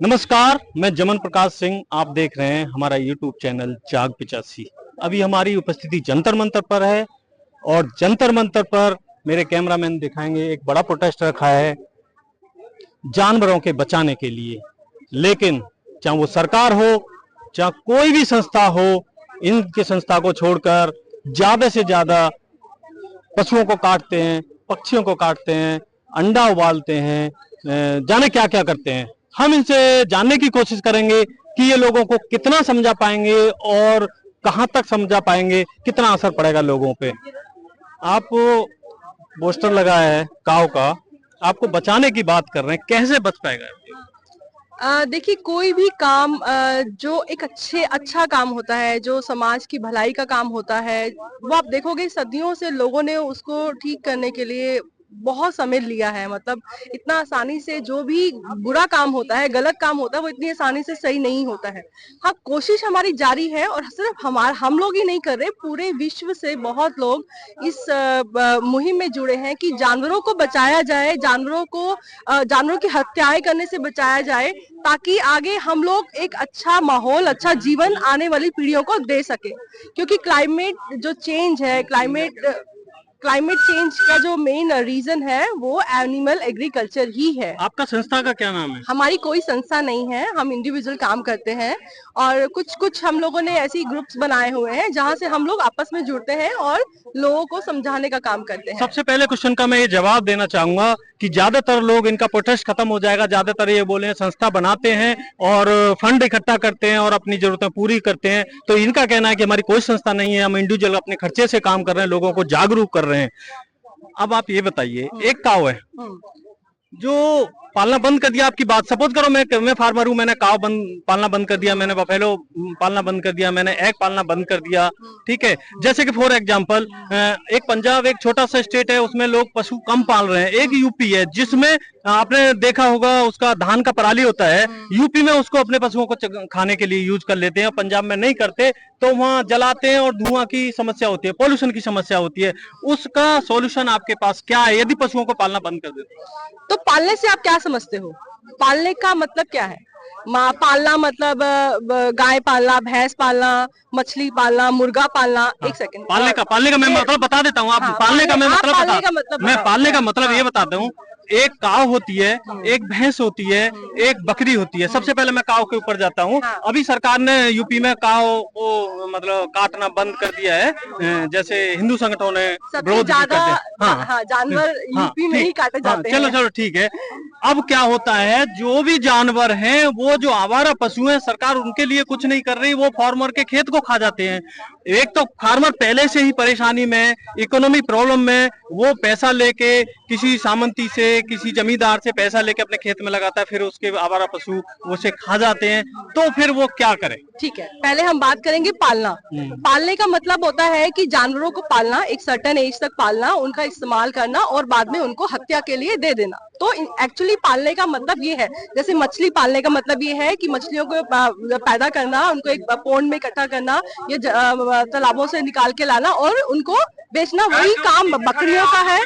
नमस्कार, मैं जमन प्रकाश सिंह। आप देख रहे हैं हमारा यूट्यूब चैनल जाग 85। अभी हमारी उपस्थिति जंतर मंतर पर है और जंतर मंतर पर मेरे कैमरामैन दिखाएंगे एक बड़ा प्रोटेस्ट रखा है जानवरों के बचाने के लिए। लेकिन चाहे वो सरकार हो चाहे कोई भी संस्था हो, इनकी संस्था को छोड़कर ज्यादा से ज्यादा पशुओं को काटते हैं, पक्षियों को काटते हैं, अंडा उबालते हैं, जाने क्या क्या करते हैं। हम इनसे जानने की कोशिश करेंगे कि ये लोगों को कितना समझा पाएंगे और कहां तक समझा पाएंगे, कितना असर पड़ेगा लोगों पे। आप पोस्टर लगाया है काव का, आपको बचाने की बात कर रहे हैं, कैसे बच पाएगा? देखिए, कोई भी काम जो एक अच्छा काम होता है, जो समाज की भलाई का काम होता है, वो आप देखोगे सदियों से लोगों ने उसको ठीक करने के लिए बहुत समय लिया है। मतलब इतना आसानी से जो भी बुरा काम होता है, गलत काम होता है, वो इतनी आसानी से सही नहीं होता है। हाँ, कोशिश हमारी जारी है और सिर्फ हम लोग ही नहीं कर रहे, पूरे विश्व से बहुत लोग इस मुहिम में जुड़े हैं कि जानवरों को बचाया जाए, जानवरों की हत्याएं करने से बचाया जाए, ताकि आगे हम लोग एक अच्छा माहौल, अच्छा जीवन आने वाली पीढ़ियों को दे सके। क्योंकि क्लाइमेट जो चेंज है, क्लाइमेट चेंज का जो मेन रीजन है वो एनिमल एग्रीकल्चर ही है। आपका संस्था का क्या नाम है? हमारी कोई संस्था नहीं है, हम इंडिविजुअल काम करते हैं और कुछ हम लोगों ने ऐसी ग्रुप्स बनाए हुए हैं जहां से हम लोग आपस में जुड़ते हैं और लोगों को समझाने का काम करते हैं। सबसे पहले क्वेश्चन का मैं ये जवाब देना चाहूंगा कि ज्यादातर लोग, इनका प्रोटेस्ट खत्म हो जाएगा, ज्यादातर ये बोले संस्था बनाते हैं और फंड इकट्ठा करते हैं और अपनी जरूरतें पूरी करते हैं। तो इनका कहना है कि हमारी कोई संस्था नहीं है, हम इंडिविजुअल अपने खर्चे से काम कर रहे हैं, लोगों को जागरूक कर रहे हैं। अब आप ये बताइए, एक काव है जो पालना बंद कर दिया, आपकी बात सपोज करो मैं फार्मर हूं, मैंने काव पालना बंद कर दिया, मैंने बफेलो पालना बंद कर दिया, मैंने एग पालना बंद कर दिया, ठीक है। जैसे कि फॉर एग्जांपल एक पंजाब एक छोटा सा स्टेट है, उसमें लोग पशु कम पाल रहे हैं। एक यूपी है जिसमें आपने देखा होगा उसका धान का पराली होता है, यूपी में उसको अपने पशुओं को खाने के लिए यूज कर लेते हैं, पंजाब में नहीं करते, तो वहां जलाते हैं और धुआं की समस्या होती है, पोल्यूशन की समस्या होती है। उसका सॉल्यूशन आपके पास क्या है यदि पशुओं को पालना बंद कर देते? तो पालने से आप क्या समझते हो? पालने का मतलब क्या है? पालना मतलब गाय पालना, भैंस पालना, मछली पालना, मुर्गा पालना। हाँ, एक सेकंड, पालने का मैं मतलब बता देता हूँ। आप हाँ, पालने का मैं पालने का मतलब ये बताता हूँ। एक काव होती है, एक भैंस होती है, एक बकरी होती है। सबसे पहले मैं काव के ऊपर जाता हूँ। अभी सरकार ने यूपी में काव को मतलब काटना बंद कर दिया है, जैसे हिंदू संगठनों ने विरोध करते हैं। हाँ, जानवर यूपी में ही काटे जाते हैं। चलो ठीक है। अब क्या होता है, जो भी जानवर हैं, वो जो आवारा पशु हैं, सरकार उनके लिए कुछ नहीं कर रही, वो फार्मर के खेत को खा जाते हैं। एक तो फार्मर पहले से ही परेशानी में, इकोनॉमी प्रॉब्लम में, वो पैसा लेके किसी सामंती से, किसी जमींदार से पैसा लेके अपने खेत में लगाता है, फिर उसके आवारा पशु उसे खा जाते हैं। तो फिर वो क्या करे? ठीक है, पहले हम बात करेंगे पालना। पालने का मतलब होता है कि जानवरों को पालना, एक सर्टेन एज तक पालना, उनका इस्तेमाल करना और बाद में उनको हत्या के लिए दे देना। तो एक्चुअली पालने का मतलब ये है। जैसे मछली पालने का मतलब ये है कि मछलियों को पैदा करना, उनको एक पोंड में इकट्ठा करना, ये तालाबों से निकाल के लाना और उनको बेचना। वही काम बकरियों का है,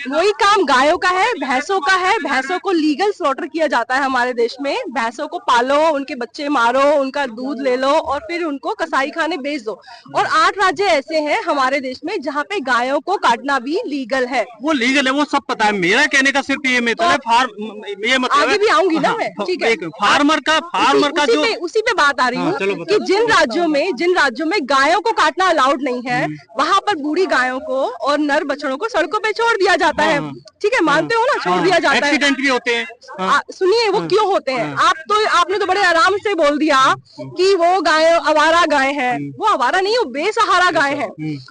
वही काम गायों का है, भैंसों का है। भैंसों को लीगल स्लॉटर किया जाता है हमारे देश में। भैंसों को पालो, उनके बच्चे मारो, उनका दूध ले लो और फिर उनको कसाई खाने बेच दो। और 8 राज्य ऐसे हैं हमारे देश में जहाँ पे गायों को काटना भी लीगल है। वो लीगल है, वो सब पता है। मेरा कहने का सिर्फ ये मतलब ये मतलब आगे भी आऊंगी ना मैं, ठीक है। फार्मर का जो उसी पे बात आ रही हूँ कि जिन राज्यों में गायों को काटना अलाउड नहीं है, वहाँ पर बूढ़ी गायों को और नर बछड़ों को सड़कों पे छोड़ दिया जाता है। ठीक है, मानते हो ना, छोड़ दिया जाता है। एक्सीडेंट भी होते हैं। सुनिए, वो क्यों होते हैं? आपने तो बड़े आराम से बोल दिया कि वो गाय आवारा गाय है। वो आवारा नहीं, वो बेसहारा गाय है।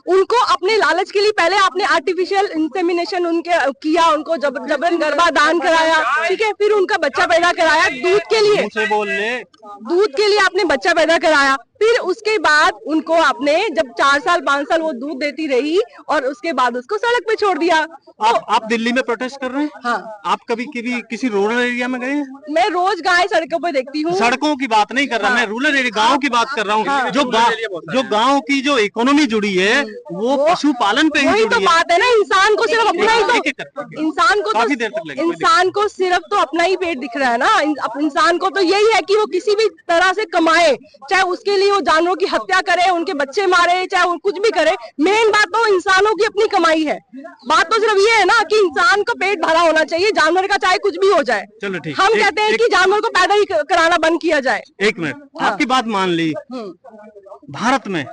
उनको अपने लालच के लिए पहले आपने आर्टिफिशियल इंसेमिनेशन उनके किया, उनको जबरन गर्भाधान कराया, ठीक है, फिर उनका बच्चा पैदा कराया दूध के लिए। दूध के लिए आपने बच्चा पैदा कराया, फिर उसके बाद उनको आपने जब 4 साल 5 साल वो दूध देती रही और उसके बाद उसको सड़क पे छोड़ दिया। आप दिल्ली में प्रोटेस्ट कर रहे हैं? हाँ। आप कभी कभी किसी रूरल एरिया में गए हैं? मैं रोज गाय सड़कों पे देखती हूँ। सड़कों की बात नहीं कर रहा, मैं रूरल एरिया गाँव की बात कर रहा हूँ। हाँ। जो गाँव की जो इकोनॉमी जुड़ी है वो पशुपालन पे ही वही तो जुड़ी है। बात है ना, इंसान को सिर्फ अपना ही तो काफी देर तक लगेगी। इंसान को सिर्फ तो अपना ही पेट दिख रहा है ना। इंसान को तो यही है कि वो किसी भी तरह से कमाए, चाहे उसके लिए वो जानवरों की हत्या करे, उनके बच्चे मारे, चाहे वो कुछ भी करे। मेन बात तो इंसानों की अपनी कमाई है। बात तो सिर्फ ये है ना कि इंसान को पेट भरा होना चाहिए, जानवर का चाहे कुछ भी हो जाए। चलो ठीक, हम कहते हैं कि जानवर को पैदा ही कराना बंद किया जाए। एक मिनट, आपकी बात मान ली। भारत में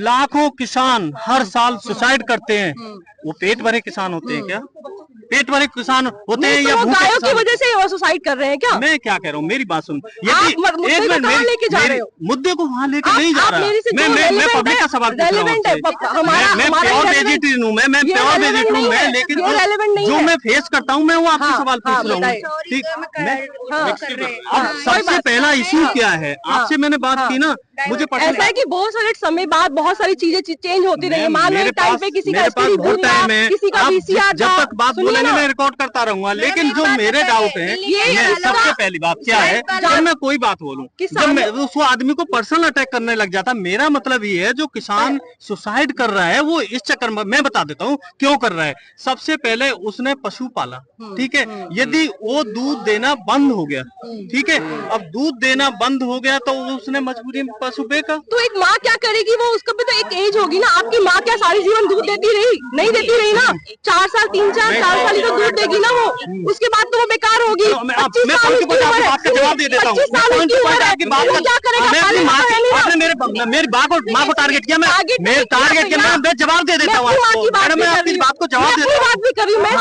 लाखों किसान हर साल सुसाइड करते हैं। वो पेट भरे किसान होते हैं क्या? पेट भरे किसान होते हैं या तो भूखे गायों की किसान? वजह से वो सुसाइड कर रहे हैं क्या? मैं क्या कह रहा हूँ, मेरी बात सुन। मुद्दे को कहाँ लेके जा रहे हो? मुद्दे को वहाँ लेके नहीं जा रहा। मैं पब्लिक का सवाल पूछ रहा हूँ। मैं प्योर वेजिटेरियन हूँ, मैं प्योर वेजिटेरियन हूँ मैं, लेकिन जो मैं फेस करता हूँ मैं वो आपसे सवाल पूछ रहा हूँ। ठीक, अब सबसे पहला इश्यू क्या है? आपसे मैंने बात की ना, मुझे ऐसा है कि बहुत सारे समय बाद बहुत सारी चीजें चेंज होती रही है। मान लो टाइम पे किसी का एसटीडी भूल गया, किसी का पीसीआर था। जब तक बात बोलेंगे मैं रिकॉर्ड करता रहूंगा। लेकिन जो मेरे डाउट है, सबसे पहली बात क्या है, जब मैं कोई बात बोलूं, जब मैं उस आदमी को पर्सनल अटैक करने लग जाता। मेरा मतलब ये है, जो किसान सुसाइड कर रहा है वो इस चक्कर में, मैं बता देता हूँ क्यों कर रहा है। सबसे पहले उसने पशु पाला, ठीक है। यदि वो दूध देना बंद हो गया, ठीक है, अब दूध देना बंद हो गया तो उसने मजबूरी में पशु बेचा। तो एक माँ क्या करेगी? वो उसका भी तो एक एज होगी ना। आपकी माँ क्या सारी जीवन दूध देती रही? नहीं देती रही ना। 4 साल 3-4 साल ही तो दूध देगी ना वो। उसके बाद तो वो बेकार होगी। 25 साल की उम्र है, 25 साल की उम्र है, वो क्या करेगा? मेरी माँ को टारगेट किया, मैं जवाब दे देता हूँ आपको। मैडम मैं आपकी बात को जवाब देता हूँ। बात भी कर रही हूँ मैं,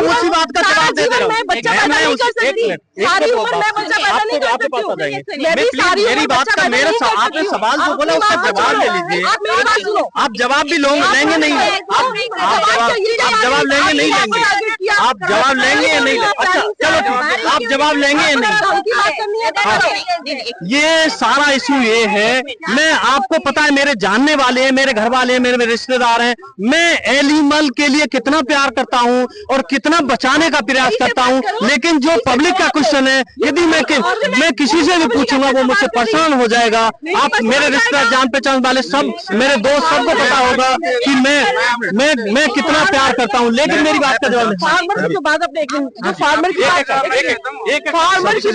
उसी बात का जवाब दे रहा हूँ। मैं बच्चा पैदा नहीं कर सकती। सारी उम्र मैं बच्चा पैदा नहीं कर सकती। मेरी बात का, मेरा आपने सवाल जो बोला उसका जवाब ले लीजिए। आप मेरी बात सुनो। आप जवाब भी लेंगे नहीं? आप जवाब लेंगे नहीं लेंगे? आप जवाब लेंगे या नहीं? अच्छा चलो ठीक, आप जवाब लेंगे या नहीं? ये सारा इशू ये है, मैं आपको पता है, मेरे जानने वाले हैं, मेरे घर वाले हैं, मेरे रिश्तेदार हैं, मैं एनिमल के लिए कितना प्यार करता हूँ और कितना बचाने का प्रयास करता हूँ। लेकिन जो पब्लिक का क्वेश्चन है, यदि मैं किसी से भी पूछूंगा वो मुझसे पर्सनल हो जाएगा। आप मेरे रिश्तेदार, जान पहचान वाले सब, मेरे दोस्त, सबको पता होगा कि मैं कितना प्यार करता हूँ। लेकिन मेरी बात का जवाब फार्मर की बात अपने फार्मर की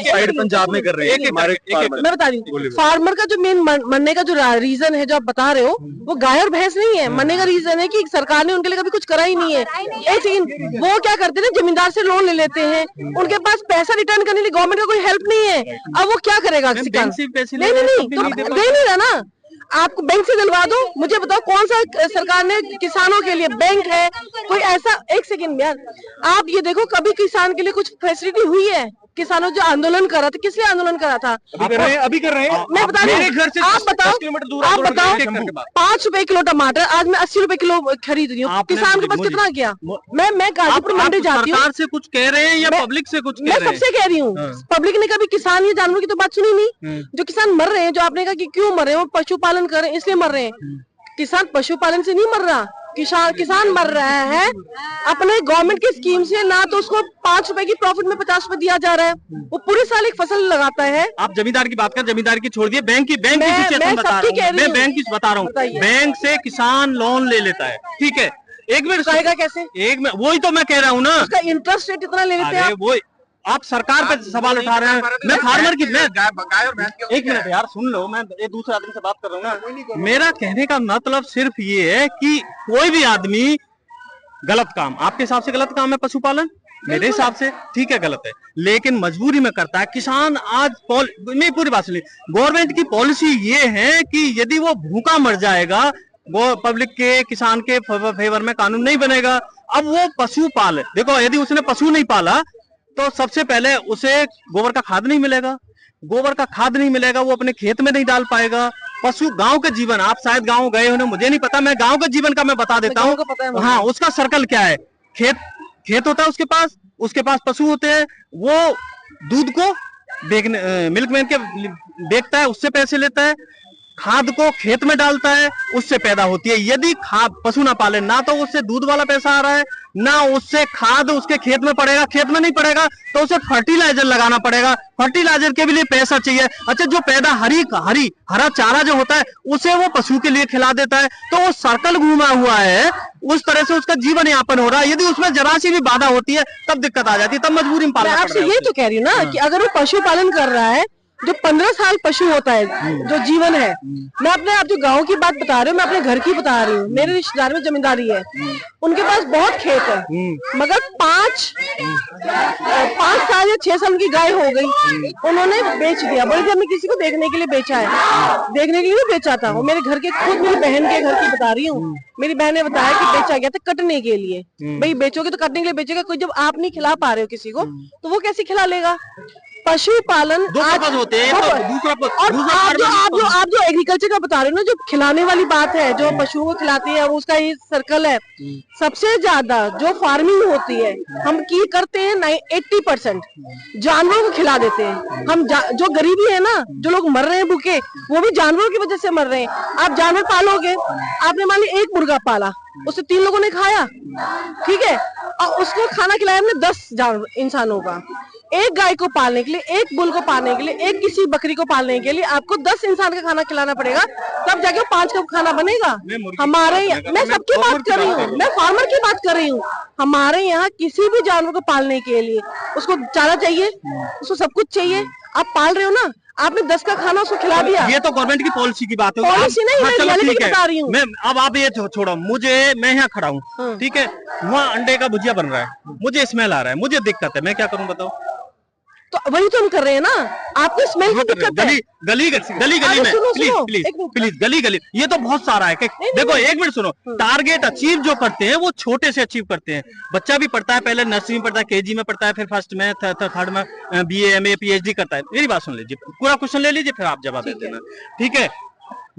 साइड पंजाब में कर रहे हैं हमारे। मैं बता रही हूँ, फार्मर का जो मेन मरने का जो रीजन है जो आप बता रहे हो, वो गाय और भैंस नहीं है। मरने का रीजन है कि सरकार ने उनके लिए कभी कुछ करा ही नहीं है। वो क्या करते हैं, जमींदार से लोन ले लेते हैं, उनके पास पैसा रिटर्न करने के लिए गवर्नमेंट का कोई हेल्प नहीं है। अब वो क्या करेगा किसान? नहीं तो दे नहीं रहा ना। आपको बैंक से दिलवा दो। मुझे बताओ कौन सा सरकार ने किसानों के लिए बैंक है कोई ऐसा? एक सेकंड यार, आप ये देखो कभी किसान के लिए कुछ फैसिलिटी हुई है? किसानों जो आंदोलन कर रहा था, किस लिए आंदोलन करा था? अभी कर रहे हैं। मैं बता रही हूँ, आप बताओ 5 रुपए किलो टमाटर, आज मैं 80 रुपए किलो खरीद रही हूँ। किसान के पास कितना गया? मैं गाजीपुर मंडी जाती हूँ। सरकार से कुछ कह रहे हैं या पब्लिक से कुछ कह रहे हैं? मैं सबसे कह रही हूँ। पब्लिक ने कभी किसान या जानवर की तो बात सुनी नहीं। जो किसान मर रहे हैं, जो आपने कहा कि क्यों मर रहे हैं, वो पशुपालन कर रहे हैं इसलिए मर रहे हैं। किसान पशुपालन से नहीं मर रहा, किसान मर रहा है अपने गवर्नमेंट की स्कीम से। ना तो उसको 5 रुपए की प्रॉफिट में 50 रुपए दिया जा रहा है। वो पूरे साल एक फसल लगाता है। आप जमींदार की बात कर, जमींदार की छोड़ दिए, बैंक की सिचुएशन बता रहा हूँ मैं, बैंक की बता रहा हूँ। बैंक से किसान लोन ले लेता है, ठीक है। एक मिनट आएगा कैसे? वही तो मैं कह रहा हूँ ना, उसका इंटरेस्ट रेट इतना ले लेते हैं। वो आप सरकार पे सवाल उठा रहे हैं। मैं फार्मर की, एक मिनट यार सुन लो, मैं एक दूसरे आदमी से बात कर रहा हूँ ना। मेरा कहने का मतलब सिर्फ ये है कि कोई भी आदमी गलत काम, आपके हिसाब से गलत काम है पशुपालन, मेरे हिसाब से ठीक है गलत है, लेकिन मजबूरी में करता है किसान। आज मैं पूरी बात सुनिए, गवर्नमेंट की पॉलिसी ये है कि यदि वो भूखा मर जाएगा, वो पब्लिक के, किसान के फेवर में कानून नहीं बनेगा। अब वो पशु पाले, देखो यदि उसने पशु नहीं पाला तो सबसे पहले उसे गोबर का खाद नहीं मिलेगा, गोबर का खाद नहीं मिलेगा, वो अपने खेत में नहीं डाल पाएगा। पशु, गांव के जीवन, आप शायद गांव गए हो, मुझे नहीं पता, मैं गांव के जीवन का मैं बता देता हूँ। हाँ, उसका सर्कल क्या है, खेत होता है उसके पास पशु होते हैं, वो दूध को मिल्कमैन के बेचता है, उससे पैसे लेता है, खाद को खेत में डालता है, उससे पैदा होती है। यदि खाद पशु ना पाले, ना तो उससे दूध वाला पैसा आ रहा है, ना उससे खाद उसके खेत में पड़ेगा, खेत में नहीं पड़ेगा तो उसे फर्टिलाइजर लगाना पड़ेगा, फर्टिलाइजर के भी लिए पैसा चाहिए। अच्छा, जो पैदा हरा चारा जो होता है उसे वो पशु के लिए खिला देता है, तो वो सर्कल घूमा हुआ है, उस तरह से उसका जीवन यापन हो रहा है। यदि उसमें जरा सी भी बाधा होती है तब दिक्कत आ जाती है, तब मजबूरी में मैं पालना आपसे पड़ता ये है। तो कह रही हूँ ना कि अगर वो पशुपालन कर रहा है, जो 15 साल पशु होता है, जो जीवन है, मैं अपने आप जो गांव की बात बता रही हूँ, मैं अपने घर की बता रही हूँ। मेरे रिश्तेदार में जमींदारी है, उनके पास बहुत खेत है, मगर 5 साल या 6 साल की गाय हो गई, उन्होंने बेच दिया। बोले थे हमने किसी को देखने के लिए बेचा है, देखने के लिए नहीं बेचा था। वो मेरे घर के, खुद मेरी बहन के घर की बता रही हूँ। मेरी बहन ने बताया कि बेचा गया था कटने के लिए। भाई बेचोगे तो कटने के लिए बेचेगा कोई, जब आप नहीं खिला पा रहे हो किसी को तो वो कैसे खिला लेगा? पशुपालन दो पर्पज होते हैं, और आप जो एग्रीकल्चर का बता रहे हो ना, जो खिलाने वाली बात है, जो पशुओं को खिलाते हैं, वो उसका ये सर्कल है। सबसे ज्यादा जो फार्मिंग होती है हम की करते हैं 80% जानवरों को खिला देते हैं हम। जो गरीबी है ना, जो लोग मर रहे हैं भूखे, वो भी जानवरों की वजह से मर रहे हैं। आप जानवर पालोगे, आपने मान ली 1 मुर्गा पाला, उससे 3 लोगों ने खाया, ठीक है, और उसको खाना खिलाया हमने 10 जानवर इंसानों का। एक गाय को पालने के लिए, एक बुल को पालने के लिए, एक किसी बकरी को पालने के लिए आपको 10 इंसान का खाना खिलाना पड़ेगा, तब जाके 5 का खाना बनेगा। हमारे मैं सबकी बात कर रही हूँ, मैं फार्मर की बात कर रही हूँ। हमारे यहाँ किसी भी जानवर को पालने के लिए उसको चारा चाहिए, उसको सब कुछ चाहिए। आप पाल रहे हो ना, आपने 10 का खाना उसको खिला दिया। ये तो गवर्नमेंट की पॉलिसी की बात है। पॉलिसी नहीं, मैं रियलिटी की बता रही हूँ। मैं अब आप ये छोड़ो, मैं यहाँ खड़ा हूँ, ठीक है, वहाँ अंडे का भुजिया बन रहा है, मुझे स्मेल आ रहा है, मुझे दिक्कत है, मैं क्या करूँ बताओ? तो वही तो हम कर रहे हैं ना, आपको स्मेल की दिक्कत है। गली में प्लीज गली ये तो बहुत सारा है। देखो एक मिनट सुनो, टारगेट अचीव जो करते हैं वो छोटे से अचीव करते हैं। बच्चा भी पढ़ता है, पहले नर्सरी में पढ़ता है, केजी में पढ़ता है, फिर फर्स्ट में, थर्ड में BA MA PhD करता है। मेरी बात सुन लीजिए, पूरा क्वेश्चन ले लीजिए, फिर आप जवाब दे देना, ठीक है?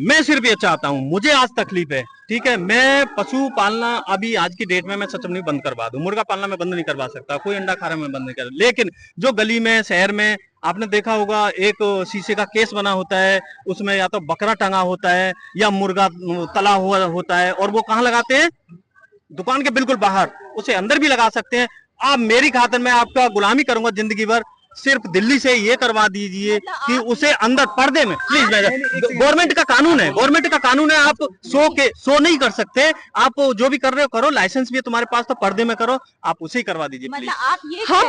मैं सिर्फ ये चाहता हूँ, मुझे आज तकलीफ है, ठीक है, मैं पशु पालना अभी आज की डेट में मैं सच में बंद करवा दूं। मुर्गा पालना मैं बंद नहीं करवा सकता, कोई अंडा खा रहा मैं बंद नहीं कर, लेकिन जो गली में, शहर में आपने देखा होगा, एक शीशे का केस बना होता है, उसमें या तो बकरा टंगा होता है या मुर्गा तला हुआ होता है, और वो कहाँ लगाते हैं? दुकान के बिल्कुल बाहर। उसे अंदर भी लगा सकते हैं। आप मेरी खातिर मैं आपका गुलामी करूंगा जिंदगी भर, सिर्फ दिल्ली से ये करवा दीजिए कि उसे अंदर पर्दे में, प्लीज। गवर्नमेंट का कानून है, आप शो नहीं कर सकते, आप जो भी कर रहे हो करो, लाइसेंस भी है तुम्हारे पास, तो पर्दे में करो, आप उसे ही करवा दीजिए प्लीज। आप ये हम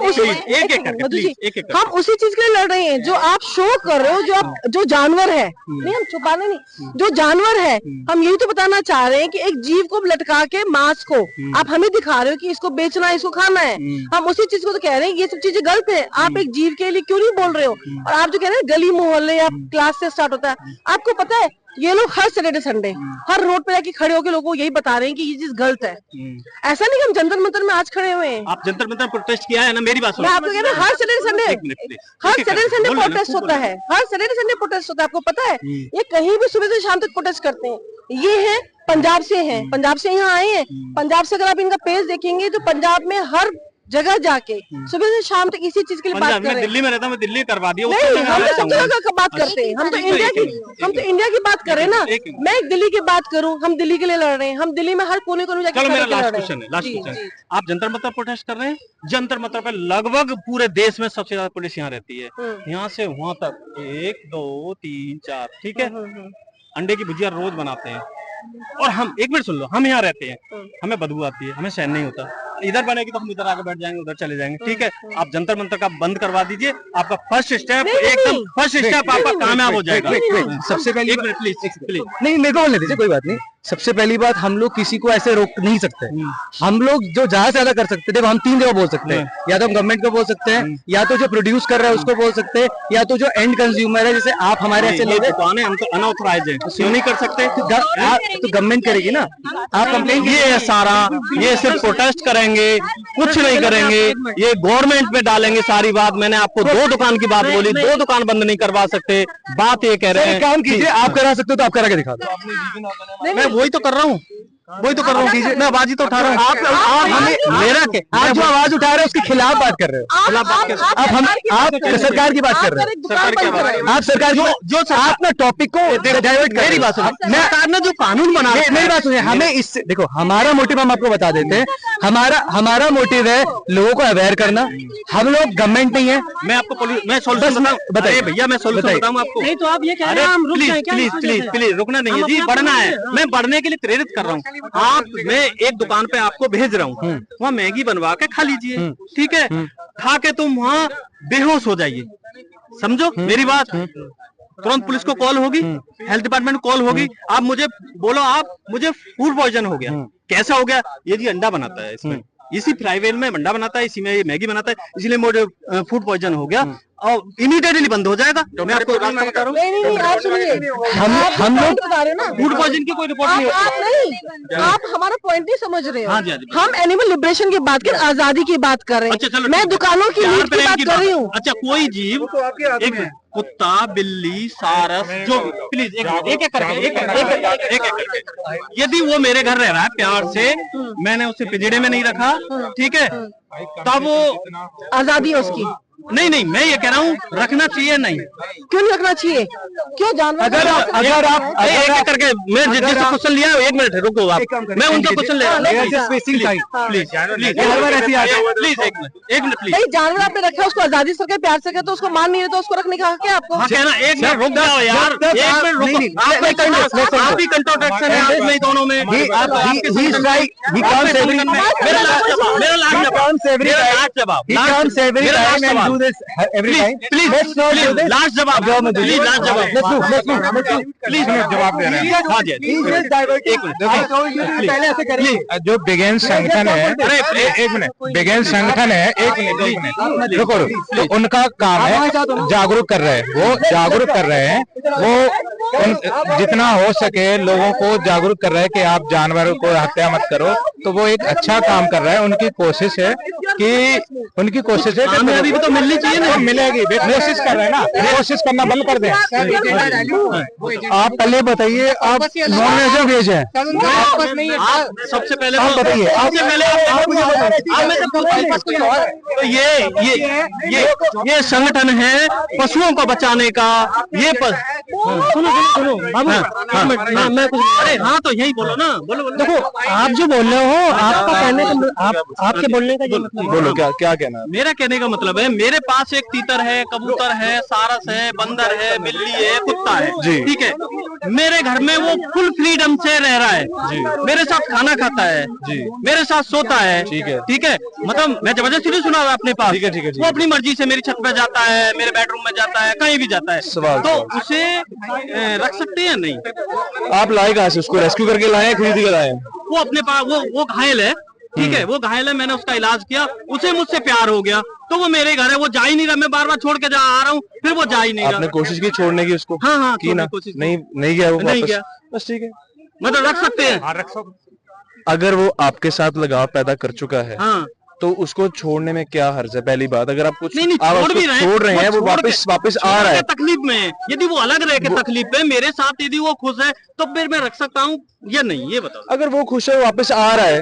उसी चीज के लिए लड़ रहे हैं, जो आप शो कर रहे हो, जो जानवर है, नहीं हम छुपाने नहीं, जो जानवर है, हम यही तो बताना चाह रहे हैं कि एक जीव को लटका के मांस को आप हमें दिखा रहे हो कि इसको बेचना है, इसको खाना है। हम उसी चीज को तो कह रहे हैं, ये सब चीजें गलत है। आप एक जीव के लिए क्यों नहीं बोल रहे हो? और आप जो कह रहे हैं गली मोहल्ले या क्लास से स्टार्ट होता है, आपको पता है ये लोग हर सैटरडे संडे हर रोड पे जाके खड़े होकर लोगों को यही बता रहे हैं कि ये चीज गलत है। ऐसा नहीं कि हम जंतर मंतर में आज खड़े हुए हैं। आप जंतर मंतर प्रोटेस्ट किया है ना, मेरी बात सुनो। मैं आपको कह रहा हूँ हर सैटरडे संडे प्रोटेस्ट होता है, हर सैटरडे संडे प्रोटेस्ट होता है। आपको पता है ये कहीं भी सुबह से शाम तक प्रोटेस्ट करते हैं। ये है पंजाब से हैं, पंजाब से यहाँ आए हैं। पंजाब से अगर आप इनका पेज देखेंगे तो पंजाब में हर जगह जाके सुबह से शाम तक इसी चीज के लिए बात कर रहे हैं। दिल्ली में रहता हूँ, मैं दिल्ली करवा दिया। नहीं, हम तो सब जगह का बात करते हैं, हम तो इंडिया की बात कर रहे हैं ना। मैं दिल्ली की बात करूं, हम दिल्ली के लिए लड़ रहे हैं, हम दिल्ली में हर कोने कोने जाके मेरा लास्ट क्वेश्चन है, आप जंतर मंतर प्रोटेस्ट कर रहे हैं। जंतर मंतर पे लगभग पूरे देश में सबसे ज्यादा पुलिस यहाँ रहती है, यहाँ से वहां तक 1 2 3 4, ठीक है। अंडे की भुजिया रोज बनाते हैं, और हम, एक मिनट सुन लो, हम यहाँ रहते हैं, हमें बदबू आती है, हमें सहन नहीं होता। इधर बनेगी तो हम इधर आके बैठ जाएंगे, उधर चले जाएंगे, ठीक है। आप जंतर मंतर का बंद करवा दीजिए, आपका फर्स्ट स्टेप एकदम आपका कामयाब हो जाएगा। सबसे पहली एक मिनट प्लीज नहीं, मेरे को बोलने दीजिए, कोई बात नहीं। सबसे पहली बात, हम लोग किसी को ऐसे रोक नहीं सकते। हम लोग जो ज्यादा से ज्यादा कर सकते थे, हम 3 जगह बोल सकते हैं, या तो हम गवर्नमेंट को बोल सकते हैं, या तो जो प्रोड्यूस कर रहा है उसको बोल सकते हैं, या तो जो एंड कंज्यूमर है, जैसे आप हमारे ऐसे लोग हम तो अनऑथराइज्ड है, क्यों नहीं कर सकते? तो गवर्नमेंट करेगी ना। आप कंप्लेन ये सारा, ये सिर्फ प्रोटेस्ट करेंगे, कुछ नहीं करेंगे, ये गवर्नमेंट पे डालेंगे सारी बात। मैंने आपको 2 दुकान की बात बोली, 2 दुकान बंद नहीं करवा सकते। बात ये कह रहे हैं, काम कीजिए, आप करा सकते हो तो आप करा के दिखा दो। मैं वही तो कर रहा हूँ। वही तो कर रहा हूँ, मैं आवाज ही तो उठा रहा हूँ। आप हमें मेरा आप जो आवाज उठा रहे हैं उसके खिलाफ बात कर रहे हो। आप सरकार की बात कर रहे हो। सरकार की आवाज, आप सरकार जो आप ना टॉपिक को डाइवर्ट कर, मेरी बात सुनो, सरकार ने जो कानून बना, मेरी बात सुनिए, हमें इससे देखो, हमारा मोटिव हम आपको बता देते हैं। हमारा मोटिव है लोगों को अवेयर करना। हम लोग गवर्नमेंट नहीं है। मैं आपको मैं सोल्यूशन बताइए भैया, मैं सोल्यूशन बताऊँ आपको। नहीं तो आप ये कह रहे हैं हम रुक जाएं क्या? प्लीज प्लीज प्लीज रुकना नहीं है जी, बढ़ना है। मैं बढ़ने के लिए प्रेरित कर रहा हूँ। आप, मैं एक दुकान पे आपको भेज रहा हूँ, वहाँ मैगी बनवा के खा लीजिए, ठीक है? खा के तुम वहाँ बेहोश हो जाइए, समझो मेरी बात। तुरंत पुलिस को कॉल होगी, हेल्थ डिपार्टमेंट को कॉल होगी। आप मुझे बोलो, आप मुझे फूड पॉइजन हो गया, कैसा हो गया? ये जी अंडा बनाता है इसमें, इसी फ्राई वेल में अंडा बनाता है, इसी में ये मैगी बनाता है, इसलिए मुझे फूड पॉइजन हो गया और इमीडिएटली बंद हो जाएगा। मैं आपको रास्ता बता रहा हूँ। नहीं, आप सुनिए, हम लोग बता रहे हो ना, फूड पॉइजन की कोई रिपोर्ट नहीं नहीं, आप हमारा पॉइंट नहीं समझ रहे हो। हाँ जी, हाँ जी। हम एनिमल लिबरेशन की बात कर, आजादी की बात कर रहे अच्छा, हैं। चलो, मैं दुकानों की नीड की बात कर रही हूँ। अच्छा, कोई जीव, एक कुत्ता, बिल्ली, सारस, जो, प्लीज एक एक करके, यदि वो मेरे घर रह रहा है प्यार से, मैंने उसे पिंजड़े में नहीं रखा, ठीक है, तब वो आजादी है उसकी। नहीं, मैं ये कह रहा हूँ रखना चाहिए नहीं। क्यों नहीं रखना चाहिए? क्यों जानवर? अगर आप एक एक करके, मैं जैसे क्वेश्चन लिया, 1 मिनट रुको आप, मैं उनका क्वेश्चन ले रहा हूँ। प्लीज एक मिनट प्लीज। नहीं, जानवर आपने रखा, उसको आजादी से रखे, प्यार से रखे, तो उसको मान नहीं रहे तो उसको रखने का क्या आपको? हाँ, कहना 1 मिनट रुक जाओ यार, 1 मिनट रुको। आप भी कंट्रोवर्शन है आप में, दोनों में। लास्ट जवाब, प्लीज लास्ट जवाब, प्लीज जवाब दे रहे हैं। हाँ जी, पहले ऐसे करिए। जो बिगेन संगठन है, एक मिनट, बिगेन संगठन है, एक मिनट रुको, तो उनका काम है जागरूक कर रहे हैं, वो जागरूक कर रहे हैं, वो जितना हो सके लोगों को जागरूक कर रहे हैं कि आप जानवरों को हत्या मत करो। तो वो एक अच्छा काम कर रहा है, उनकी कोशिश है कि कामयाबी भी तो मिलनी चाहिए ना। मिलेगी, कोशिश कर रहे हैं ना, कोशिश करना बंद कर दें। आप पहले बताइए, आप नॉन वेज है वेज है? सबसे पहले आप बताइए, ये संगठन है पशुओं को बचाने का। ये सुनो बाबू, मैं कुछ, अरे हाँ तो यही बोलो ना, बोलो। देखो, आप जो बोल रहे हो, आपका कहने का, आपके बोलने का ये मतलब, बोलो क्या कहना है? मेरा कहने का मतलब है, मेरे पास एक तीतर है, कबूतर है, सारस है, बंदर है, बिल्ली है, कुत्ता है, ठीक है। मेरे घर में वो फुल फ्रीडम से रह रहा है जी, मेरे साथ खाना खाता है जी, मेरे साथ सोता है, ठीक है। मतलब मैं जबरदस्ती नहीं सुना अपने पास, ठीक है। वो अपनी मर्जी से मेरी छत पे जाता है, मेरे बेडरूम में जाता है, कहीं भी जाता है। तो उसे रख सकते हैं नहीं? आप लाए कहाँ से? उसको रेस्क्यू करके लाए, खरीद के लाए? वो अपने पास, वो घायल है, ठीक है, वो घायल है, मैंने उसका इलाज किया, उसे मुझसे प्यार हो गया, तो वो मेरे घर है, वो जा ही नहीं रहा। मैं बार बार छोड़ के आ रहा हूँ, फिर वो जा ही नहीं रहा। आपने कोशिश की छोड़ने की उसको? हाँ, की ना? कोशिश नहीं गया वो नहीं वापस? गया। बस ठीक है, मतलब रख सकते हैं। अगर वो आपके साथ लगाव पैदा कर चुका है, हाँ, तो उसको छोड़ने में क्या हर्ज है? पहली बात, अगर आप कुछ नहीं, आप छोड़ उसको भी रहे हैं, छोड़ रहे हैं, वो वापस आ रहा है, तकलीफ में है। यदि वो अलग रह के तकलीफ में, मेरे साथ यदि वो खुश है, तो फिर मैं रख सकता हूँ या नहीं, ये बताओ। अगर वो खुश है, वापस आ रहा है,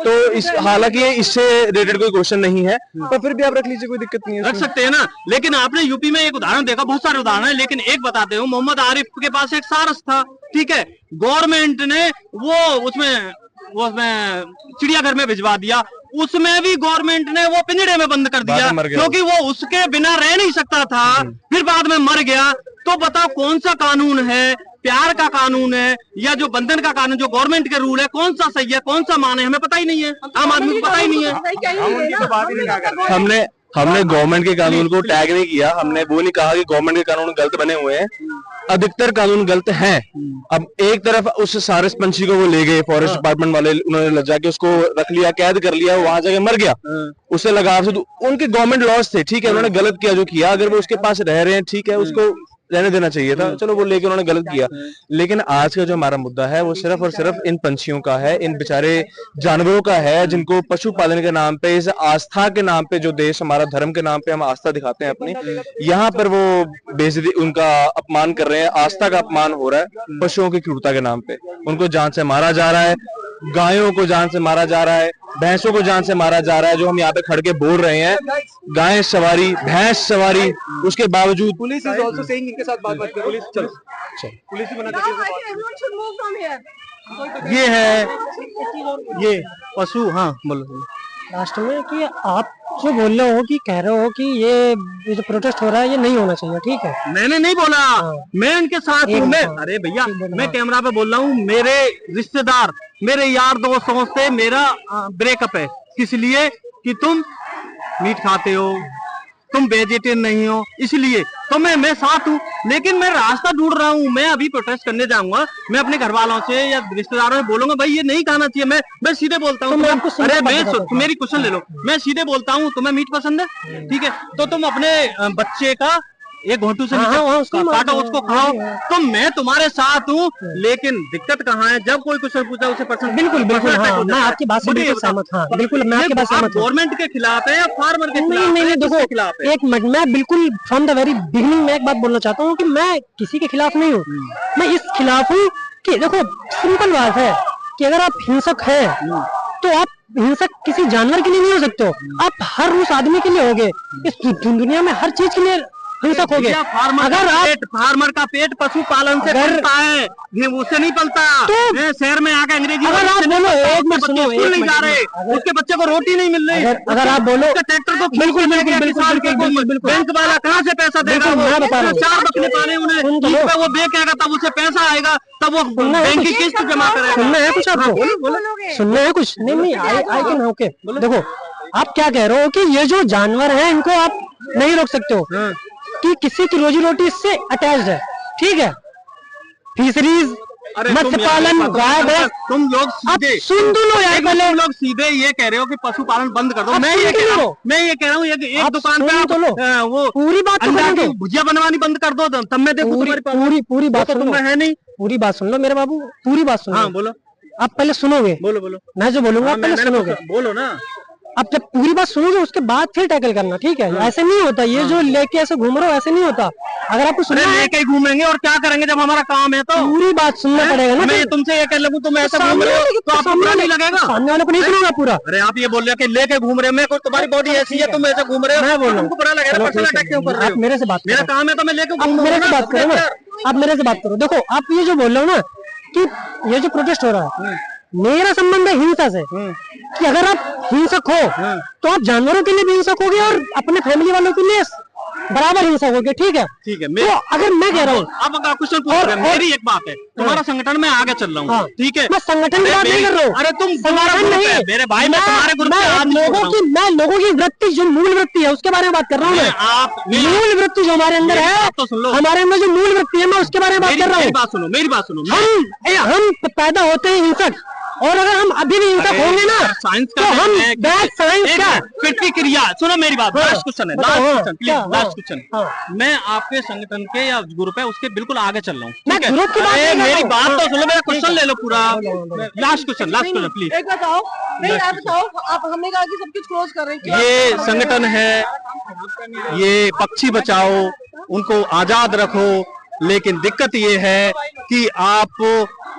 तो इस, हालांकि ये इससे रिलेटेड कोई क्वेश्चन नहीं है, पर फिर भी आप रख लीजिए, कोई दिक्कत नहीं है, रख सकते हैं ना। लेकिन आपने यूपी में एक उदाहरण देखा, बहुत सारे उदाहरण है, लेकिन एक बताते हूँ। मोहम्मद आरिफ के पास एक सारस था, ठीक है, गवर्नमेंट ने वो उसमें चिड़ियाघर में भिजवा दिया, उसमें भी गवर्नमेंट ने वो पिंजड़े में बंद कर दिया, क्योंकि वो उसके बिना रह नहीं सकता था, फिर बाद में मर गया। तो बताओ कौन सा कानून है, प्यार का कानून है या जो बंधन का कानून, जो गवर्नमेंट के रूल है, कौन सा सही है, कौन सा माने, हमें पता ही नहीं है, आम आदमी को पता ही नहीं है। हमने गवर्नमेंट के कानून को टैग नहीं किया, हमने वो नहीं कहा कि गवर्नमेंट के कानून गलत बने हुए हैं, अधिकतर कानून गलत हैं। अब एक तरफ उस सारस पंछी को वो ले गए, फॉरेस्ट डिपार्टमेंट वाले, उन्होंने ले जाके उसको रख लिया, कैद कर लिया, वहां जाके मर गया, उससे लगाव से उनके गवर्नमेंट लॉस थे, ठीक है, उन्होंने गलत किया जो किया। अगर वो उसके पास रह रहे हैं, ठीक है, उसको रहने देना चाहिए था, चलो वो लेके उन्होंने गलत किया। लेकिन आज का जो हमारा मुद्दा है वो सिर्फ और सिर्फ इन पंछियों का है, इन बेचारे जानवरों का है, जिनको पशुपालन के नाम पे, इस आस्था के नाम पे, जो देश हमारा धर्म के नाम पे हम आस्था दिखाते हैं अपनी, यहाँ पर वो बेइज्जती, उनका अपमान कर रहे हैं, आस्था का अपमान हो रहा है पशुओं की क्रूरता के नाम पे। उनको जान से मारा जा रहा है, गायों को जान से मारा जा रहा है, भैंसों को जान से मारा जा रहा है, जो हम यहाँ पे खड़ के बोल रहे हैं। गाय सवारी, भैंस सवारी, उसके बावजूद पुलिस इज आल्सो सेइंग इनके साथ बात करो। पुलिस चलो पुलिस भी मना करती है। ये है, ये पशु, हाँ बोलो। लास्ट में कि आप जो बोल रहे हो कि कह रहे हो कि ये जो प्रोटेस्ट हो रहा है ये नहीं होना चाहिए, ठीक है। मैंने नहीं बोला, मैं इनके साथ हूँ। मैं, अरे भैया, मैं कैमरा पे बोल रहा हूँ। मेरे रिश्तेदार, मेरे यार दोस्तों से मेरा ब्रेकअप है, किस लिए कि तुम मीट खाते हो, तुम वेजिटेरियन नहीं हो, इसलिए तो मैं साथ हूँ। लेकिन मैं रास्ता ढूंढ रहा हूँ। मैं अभी प्रोटेस्ट करने जाऊंगा, मैं अपने घर वालों से या रिश्तेदारों से बोलूंगा भाई ये नहीं खाना चाहिए। मैं सीधे बोलता हूँ। अरे मेरी क्वेश्चन ले लो, मैं सीधे बोलता हूँ तुम्हें मीट पसंद है, ठीक है, तो तुम अपने बच्चे का एक घोंटू से काटो, उसको खाओ। तो मैं तुम्हारे साथ हूँ, लेकिन दिक्कत कहाँ है? जब कोई क्वेश्चन पूछा उसे पर्सन, बिल्कुल बिल्कुल, हाँ, मैं आपकी बात से बिल्कुल सहमत, हाँ बिल्कुल, मैं आपकी बात सहमत हूँ। गवर्नमेंट के खिलाफ है या फार्मर के खिलाफ? नहीं, देखो एक मिनट, मैं बिल्कुल फ्रॉम द वेरी बिगिनिंग में एक बात बोलना चाहता हूँ कि मैं किसी के खिलाफ नहीं हूँ। मैं इस खिलाफ हूँ कि देखो सिंपल बात है कि अगर आप हिंसक हैं तो आप हिंसक किसी जानवर के लिए नहीं हो सकते हो, आप हर उस आदमी के लिए होगे। इस दुनिया में हर चीज के लिए हिंसक हो गए। अगर फार्मर का पेट पशुपालन से पलता है, ये उससे नहीं पलता। तो शहर में आके अंग्रेजी, अगर आप बोलो एक मिनट सुनो, स्कूल नहीं जा रहे, उसके बच्चे को रोटी नहीं मिल रही, अगर आप बोलो ट्रैक्टर को बिल्कुल बैंक वाला कहाँ से पैसा देगा? मैं बता रहा हूँ, 4 बकरे पाले उन्हें, वो बेचेगा तब उसे पैसा आएगा, तब वो बैंक की किस्त जमा करेगा। सुनना है कुछ आपको? सुनना है कुछ? नहीं, आई कैन ओके। देखो आप क्या कह रहे हो कि ये जो जानवर है इनको आप नहीं रोक सकते हो कि किसी की रोजी रोटी इससे अटैच्ड है, ठीक है। फिशरीज, मत्स्य पालन, गाय भैंस, तुम लोग सीधे सुन दो लो यार, तुम लोग सीधे ये कह रहे हो कि पशुपालन बंद कर दो। मैं ये कह रहा हूँ एक दुकान पे आप वो पूरी बात अंडा की भुजिया बनवानी बंद कर दो, तब मैं देखूं तुम्हारी पूरी बात तो तुम्हें है नहीं। पूरी बात सुन लो मेरे बाबू, पूरी बात सुनो। हाँ बोलो, आप पहले सुनोगे, बोलो मैं जो बोलूंगा आप पहले सुनोगे, बोलो ना। अब जब पूरी बात सुनोगे उसके बाद फिर टैकल करना, ठीक है। ऐसे नहीं होता, ये जो लेके ऐसे घूम रहे हो ऐसे नहीं होता। अगर आपको सुनना है लेके घूमेंगे और क्या करेंगे जब हमारा काम है? तो पूरी बात सुनना पड़ेगा ना। मैं तुमसे ये कह लगूं तुम ऐसा घूम रहे हो तो आपको बुरा नहीं लगेगा? सामने वाले को नहीं सुनूंगा पूरा। अरे आप ये बोल रहे हो कि लेके घूम रहे हो, मैं तुम्हारी बॉडी ऐसी है, तुम ऐसे घूम रहे हो, मैं बोल रहा हूँ बुरा लगेगा? पर्सनल अटैक क्यों कर रहे हो? मेरे से बात, मेरा काम है तो मैं लेके आप मेरे से बात करो ना, आप मेरे से बात करो। देखो आप ये जो बोल रहे हो ना कि ये जो प्रोटेस्ट हो रहा है, मेरा संबंध है हिंसा से, कि अगर आप हिंसक हो तो आप जानवरों के लिए भी हिंसक होगे और अपने फैमिली वालों के लिए बराबर हिंसक होगे, ठीक है। तो अगर मैं कह रहा हूँ, अब क्वेश्चन पूछ रहे हैं, मेरी एक बात है, तुम्हारा संगठन में आगे चल रहा हूँ, ठीक है, मैं संगठन की बात नहीं कर रहा हूँ। अरे तुम संगठन नहीं, मेरे भाई, मैं तुम्हारे ग्रुप मैं लोगों की वृत्ति, जो मूल वृत्ति है उसके बारे में बात कर रहा हूँ। मैं आप मूल वृत्ति जो हमारे अंदर है, हमारे अंदर जो मूल वृत्ति है, मैं उसके बारे में बात कर रहा हूँ। मेरी बात सुनो, हम पैदा होते हैं हिंसक, और अगर हम अभी भी हिंसक होंगे ना साइंस तो हम साइंस क्या प्रतिक्रिया सुनो मेरी बात। लास्ट क्वेश्चन है, लास्ट क्वेश्चन। मैं आपके संगठन के या ग्रुप है उसके बिल्कुल आगे चल रहा हूँ, ठीक है। मेरी बात तो सुनो, मेरा क्वेश्चन ले लो पूरा। Last question please. एक बताओ, नहीं आप बताओ, आप हमने कहा कि सब कुछ क्लोज कर रहे हैं, ये संगठन है, ये पक्षी बचाओ, उनको आजाद रखो, लेकिन दिक्कत ये है कि आप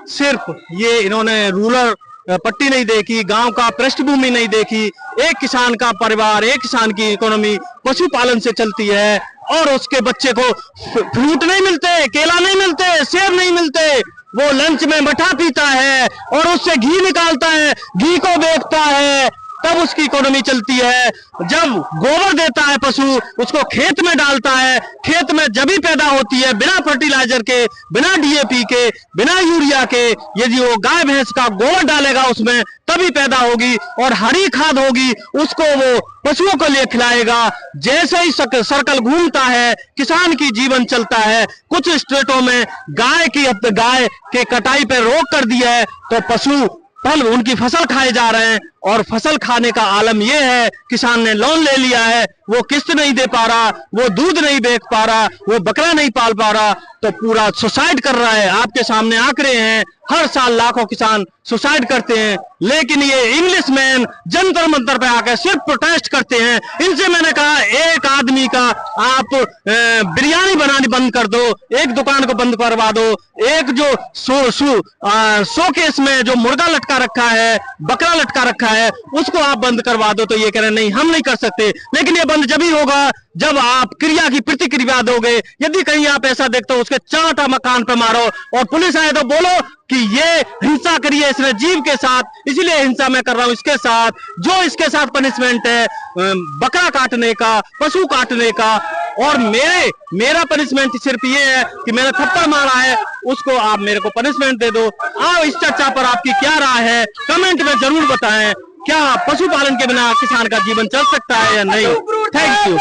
सिर्फ ये इन्होंने रूरल पट्टी नहीं देखी, गांव का पृष्ठभूमि नहीं देखी। एक किसान का परिवार, एक किसान की इकोनॉमी पशुपालन से चलती है, और उसके बच्चे को फ्रूट नहीं मिलते, केला नहीं मिलते, सेब नहीं मिलते, वो लंच में मठा पीता है और उससे घी निकालता है, घी को बेचता है, तब उसकी इकोनॉमी चलती है। जब गोबर देता है पशु, उसको खेत में डालता है, खेत में जब ही पैदा होती है, बिना फर्टिलाइजर के, बिना डीएपी के, बिना यूरिया के, यदि वो गाय भैंस का गोबर डालेगा उसमें तभी पैदा होगी, और हरी खाद होगी, उसको वो पशुओं को लिए खिलाएगा। जैसे ही सर्कल घूमता है, किसान की जीवन चलता है। कुछ स्टेटों में गाय के कटाई पे रोक कर दिया है, तो पशु फल उनकी फसल खाए जा रहे हैं, और फसल खाने का आलम यह है, किसान ने लोन ले लिया है, वो किस्त नहीं दे पा रहा, वो दूध नहीं बेच पा रहा, वो बकरा नहीं पाल पा रहा, तो पूरा सुसाइड कर रहा है। आपके सामने आंकड़े हैं, हर साल लाखों किसान सुसाइड करते हैं, लेकिन ये इंग्लिश मैन जंतर मंतर पे आकर सिर्फ प्रोटेस्ट करते हैं। इनसे मैंने कहा एक आदमी का आप बिरयानी बनानी बंद कर दो, एक दुकान को बंद करवा दो, एक जो शोकेस में जो मुर्गा लटका रखा है, बकरा लटका रखा है, उसको आप बंद करवा दो। तो ये कह रहे नहीं, हम नहीं कर सकते। लेकिन ये बंद जब ही होगा जब आप क्रिया की प्रतिक्रिया दोगे। यदि कहीं आप ऐसा देखते हो, उसके चांटा मकान पे मारो, और पुलिस आए तो बोलो कि ये हिंसा करी है इसने जीव के साथ, इसलिए हिंसा मैं कर रहा हूं इसके साथ। जो इसके साथ पनिशमेंट है बकरा काटने का, पशु काटने का, और मेरा पनिशमेंट सिर्फ ये है कि मैंने थप्पड़ मारा है, उसको आप मेरे को पनिशमेंट दे दो। आओ, इस चर्चा पर आपकी क्या राय है कमेंट में जरूर बताएं। क्या पशुपालन के बिना किसान का जीवन चल सकता है या नहीं? Thank you.